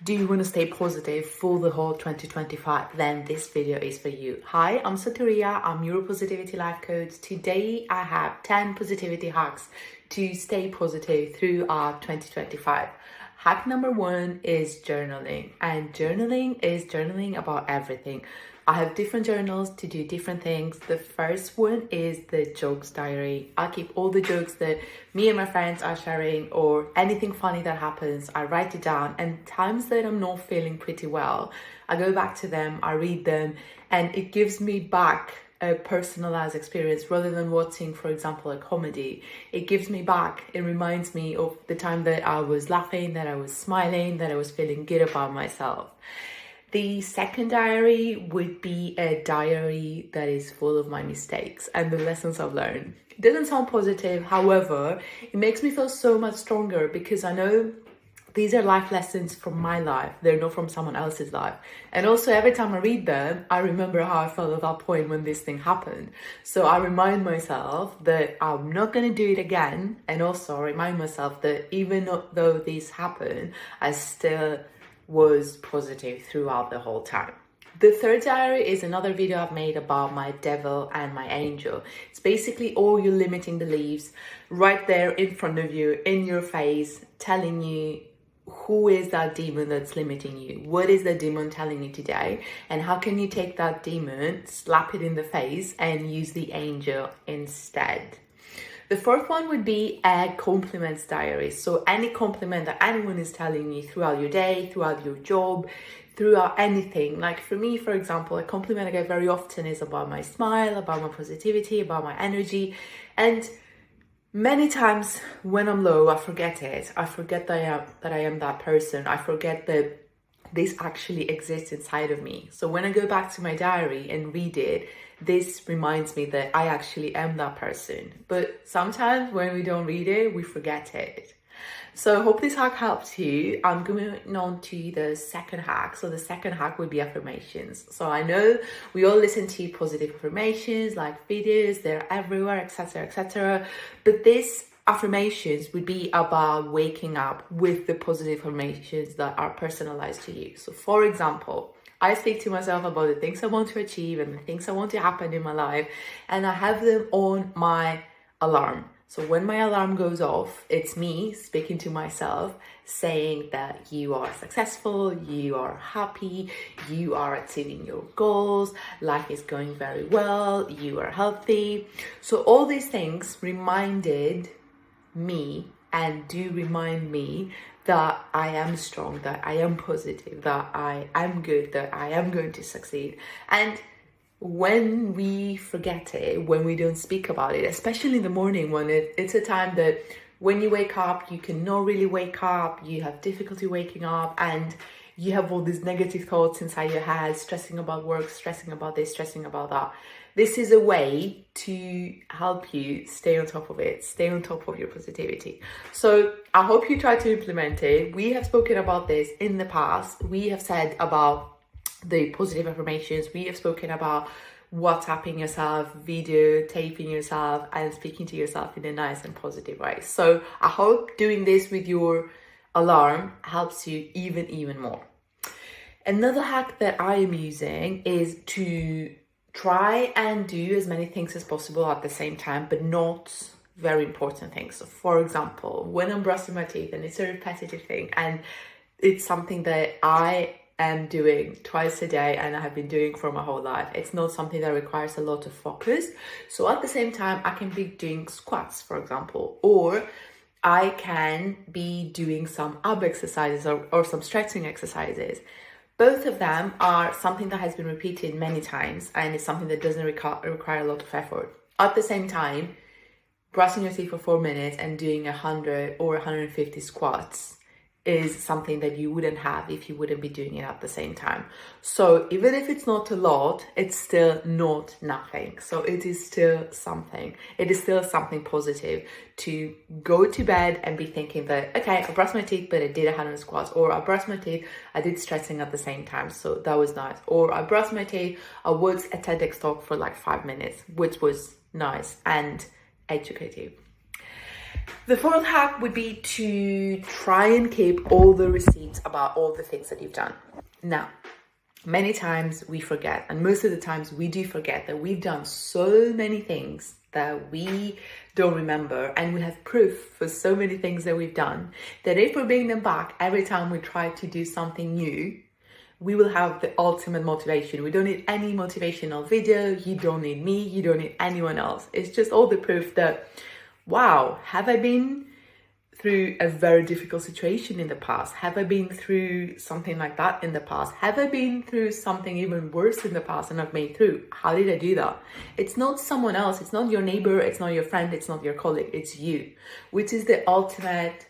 Do you want to stay positive for the whole 2025? Then this video is for you. Hi, I'm Sotiria. I'm your positivity life coach. Today I have 10 positivity hacks to stay positive throughout 2025. Hack number 1 is journaling, and journaling is journaling about everything. I have different journals to do different things. The first one is the jokes diary. I keep all the jokes that me and my friends are sharing or anything funny that happens. I write it down, and times that I'm not feeling pretty well, I go back to them, I read them, and it gives me back a personalized experience rather than watching, for example, a comedy. It gives me back. It reminds me of the time that I was laughing, that I was smiling, that I was feeling good about myself. The second diary would be a diary that is full of my mistakes and the lessons I've learned. It doesn't sound positive, however, it makes me feel so much stronger because I know these are life lessons from my life. They're not from someone else's life. And also every time I read them, I remember how I felt at that point when this thing happened. So I remind myself that I'm not going to do it again. And also I remind myself that even though this happened, I still was positive throughout the whole time. The third diary is another video I've made about my devil and my angel. It's basically all your limiting beliefs right there in front of you, in your face, telling you who is that demon that's limiting you? What is the demon telling you today? And how can you take that demon, slap it in the face, and use the angel instead? The fourth one would be a compliments diary. So any compliment that anyone is telling you throughout your day, throughout your job, throughout anything. Like for me, for example, a compliment I get very often is about my smile, about my positivity, about my energy. And many times when I'm low, I forget it. I forget that I am that person. I forget that this actually exists inside of me. So when I go back to my diary and read it, this reminds me that I actually am that person. But sometimes when we don't read it, we forget it. So I hope this hack helps you. I'm going on to the second hack. So the second hack would be affirmations. So I know we all listen to positive affirmations, like videos, they're everywhere, etc., etc. But this affirmations would be about waking up with the positive affirmations that are personalized to you. So for example, I speak to myself about the things I want to achieve and the things I want to happen in my life, and I have them on my alarm. So when my alarm goes off, it's me speaking to myself, saying that you are successful, you are happy, you are achieving your goals, life is going very well, you are healthy. So all these things reminded me and do remind me that I am strong, that I am positive, that I am good, that I am going to succeed. And when we forget it, when we don't speak about it, especially in the morning when it's a time that when you wake up, you cannot really wake up, you have difficulty waking up, and you have all these negative thoughts inside your head, stressing about work, stressing about this, stressing about that. This is a way to help you stay on top of it, stay on top of your positivity. So I hope you try to implement it. We have spoken about this in the past. We have said about the positive affirmations. We have spoken about WhatsApping yourself, videotaping yourself, and speaking to yourself in a nice and positive way. So I hope doing this with your alarm helps you even more. Another hack that I am using is to try and do as many things as possible at the same time, but not very important things. So for example, when I'm brushing my teeth, and it's a repetitive thing, and it's something that I am doing twice a day and I have been doing for my whole life. It's not something that requires a lot of focus. So at the same time, I can be doing squats, for example, or I can be doing some ab exercises or some stretching exercises. Both of them are something that has been repeated many times, and it's something that doesn't require a lot of effort. At the same time, brushing your teeth for 4 minutes and doing 100 or 150 squats is something that you wouldn't have if you wouldn't be doing it at the same time. So even if it's not a lot, it's still not nothing. So it is still something. It is still something positive to go to bed and be thinking that, okay, I brushed my teeth, but I did 100 squats, or I brushed my teeth, I did stretching at the same time, so that was nice. Or I brushed my teeth, I watched a TEDx talk for like 5 minutes, which was nice and educative. The fourth hack would be to try and keep all the receipts about all the things that you've done. Now, many times we forget, and most of the times we do forget that we've done so many things that we don't remember, and we have proof for so many things that we've done that if we bring them back every time we try to do something new, we will have the ultimate motivation. We don't need any motivational video. You don't need me. You don't need anyone else. It's just all the proof that, wow, have I been through a very difficult situation in the past? Have I been through something like that in the past? Have I been through something even worse in the past and I've made through? How did I do that? It's not someone else. It's not your neighbor. It's not your friend. It's not your colleague. It's you, which is the ultimate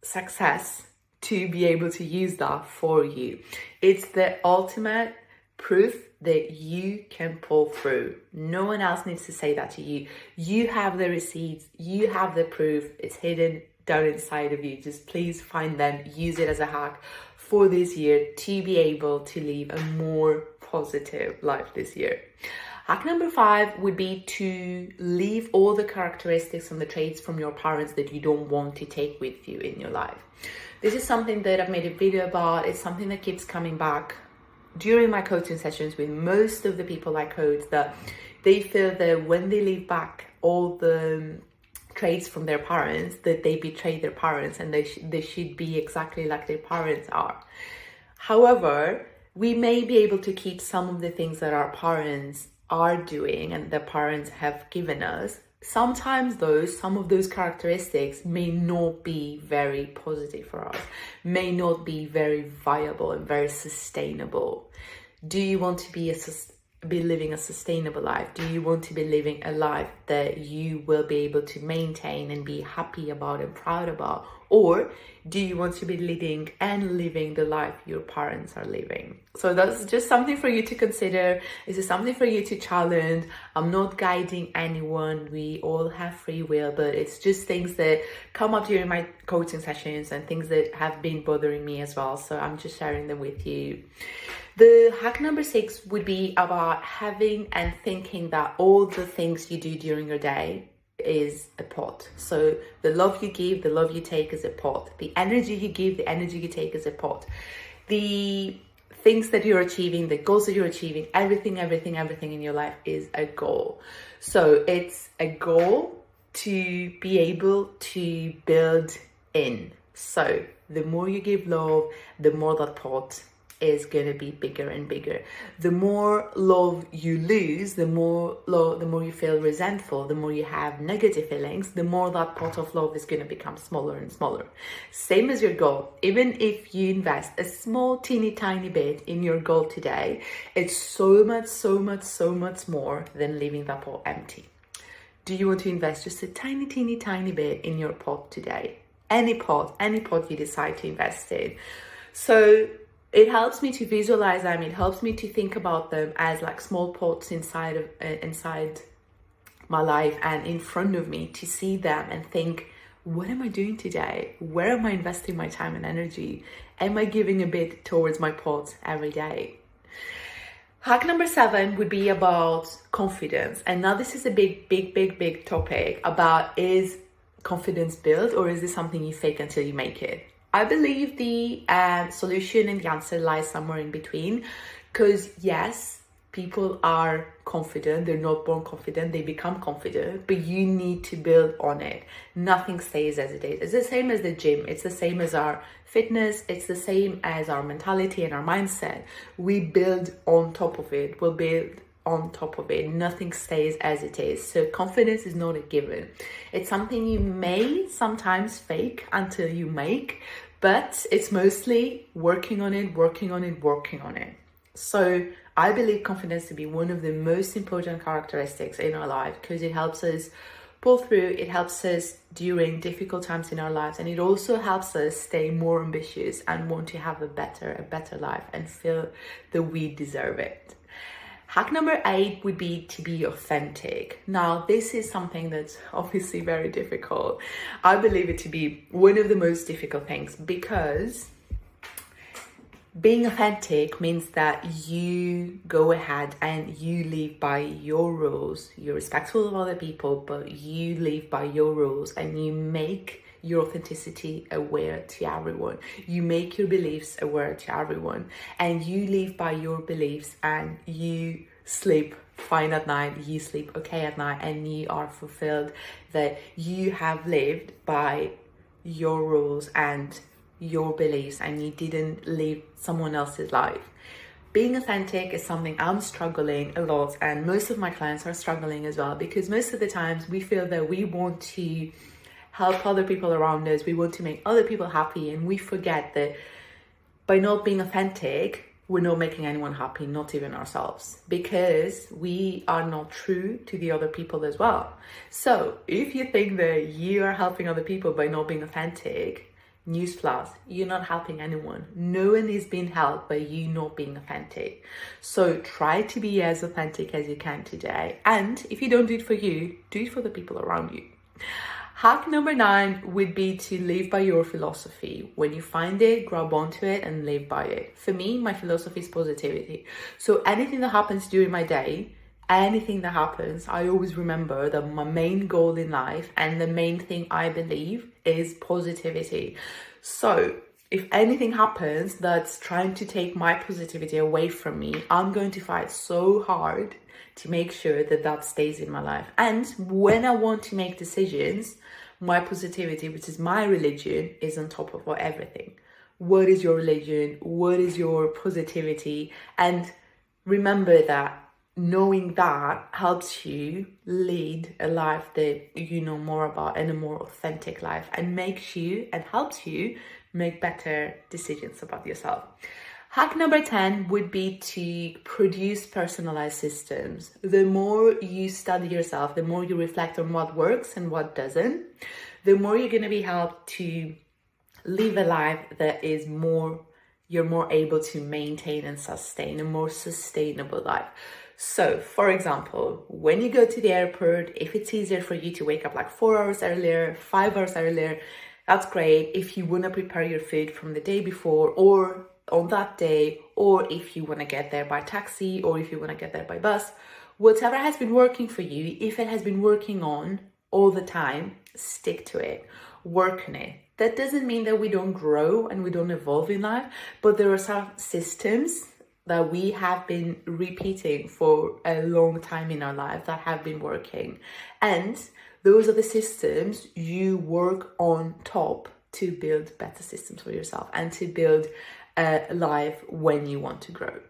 success to be able to use that for you. It's the ultimate proof that you can pull through. No one else needs to say that to you. You have the receipts. You have the proof. It's hidden down inside of you. Just please find them, use it as a hack for this year to be able to live a more positive life this year. Hack number 5 would be to leave all the characteristics and the traits from your parents that you don't want to take with you in your life. This is something that I've made a video about. It's something that keeps coming back during my coaching sessions with most of the people I coach, that they feel that when they leave back all the traits from their parents, that they betray their parents and they should be exactly like their parents are. However, we may be able to keep some of the things that our parents are doing and their parents have given us. Sometimes though, some of those characteristics may not be very positive for us, may not be very viable and very sustainable. Do you want to be living a sustainable life? Do you want to be living a life that you will be able to maintain and be happy about and proud about? Or do you want to be living the life your parents are living? So that's just something for you to consider. This is something for you to challenge. I'm not guiding anyone. We all have free will, but it's just things that come up during my coaching sessions and things that have been bothering me as well. So I'm just sharing them with you. The hack number 6 would be about having and thinking that all the things you do during your day is a pot. So the love you give, the love you take is a pot. The energy you give, the energy you take is a pot. The things that you're achieving, the goals that you're achieving, everything in your life is a goal. So it's a goal to be able to build in. So the more you give love, the more that pot is going to be bigger and bigger. The more love you lose, the more you feel resentful, the more you have negative feelings, the more that pot of love is going to become smaller and smaller. Same as your goal. Even if you invest a small teeny tiny bit in your goal today, it's so much more than leaving that pot empty. Do you want to invest just a teeny tiny bit in your pot today? Any pot you decide to invest in. So it helps me to visualize them. It helps me to think about them as like small pots inside my life and in front of me, to see them and think, what am I doing today? Where am I investing my time and energy? Am I giving a bit towards my pot every day? Hack number 7 would be about confidence. And now this is a big topic about, is confidence built or is this something you fake until you make it? I believe the solution and the answer lies somewhere in between, because yes, people are confident. They're not born confident, they become confident, but you need to build on it. Nothing stays as it is. It's the same as the gym. It's the same as our fitness. It's the same as our mentality and our mindset. We build on top of it. We'll build on top of it. Nothing stays as it is. So confidence is not a given. It's something you may sometimes fake until you make, but it's mostly working on it. So I believe confidence to be one of the most important characteristics in our life, because it helps us pull through, it helps us during difficult times in our lives, and it also helps us stay more ambitious and want to have a better life and feel that we deserve it. Hack number 8 would be to be authentic. Now, this is something that's obviously very difficult. I believe it to be one of the most difficult things, because Being authentic means that you go ahead and you live by your rules. You're respectful of other people, but you live by your rules and you make your authenticity aware to everyone. You make your beliefs aware to everyone, and you live by your beliefs, and you sleep fine at night, you sleep okay at night, and you are fulfilled that you have lived by your rules and your beliefs and you didn't live someone else's life. Being authentic is something I'm struggling a lot, and most of my clients are struggling as well, because most of the times we feel that we want to help other people around us, we want to make other people happy, and we forget that by not being authentic, we're not making anyone happy, not even ourselves, because we are not true to the other people as well. So if you think that you are helping other people by not being authentic, newsflash, you're not helping anyone. No one is being helped by you not being authentic. So try to be as authentic as you can today. And if you don't do it for you, do it for the people around you. Hack number 9 would be to live by your philosophy. When you find it, grab onto it and live by it. For me, my philosophy is positivity. So anything that happens during my day, anything that happens, I always remember that my main goal in life and the main thing I believe is positivity. So if anything happens that's trying to take my positivity away from me, I'm going to fight so hard to make sure that that stays in my life. And when I want to make decisions, my positivity, which is my religion, is on top of everything. What is your religion? What is your positivity? And remember that knowing that helps you lead a life that you know more about, and a more authentic life, and makes you and helps you make better decisions about yourself. Hack number 10 would be to produce personalized systems. The more you study yourself, the more you reflect on what works and what doesn't, the more you're going to be helped to live a life that is you're more able to maintain and sustain, a more sustainable life. So, for example, when you go to the airport, if it's easier for you to wake up like 4 hours earlier, 5 hours earlier, that's great. If you want to prepare your food from the day before or on that day, or if you want to get there by taxi, or if you want to get there by bus, whatever has been working for you, if it has been working on all the time, stick to it, work on it. That doesn't mean that we don't grow and we don't evolve in life, but there are some systems that we have been repeating for a long time in our life that have been working. And those are the systems you work on top to build better systems for yourself and to build a life when you want to grow.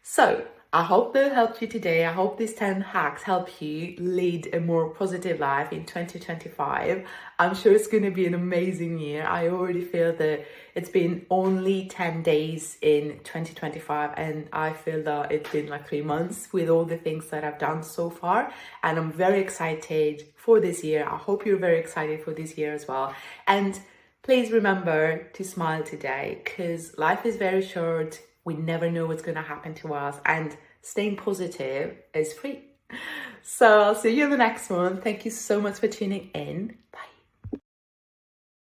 So I hope that helped you today. I hope these 10 hacks help you lead a more positive life in 2025. I'm sure it's going to be an amazing year. I already feel that it's been only 10 days in 2025, and I feel that it's been like 3 months with all the things that I've done so far. And I'm very excited for this year. I hope you're very excited for this year as well. And please remember to smile today, because life is very short. We never know what's going to happen to us, and staying positive is free. So I'll see you in the next one. Thank you so much for tuning in.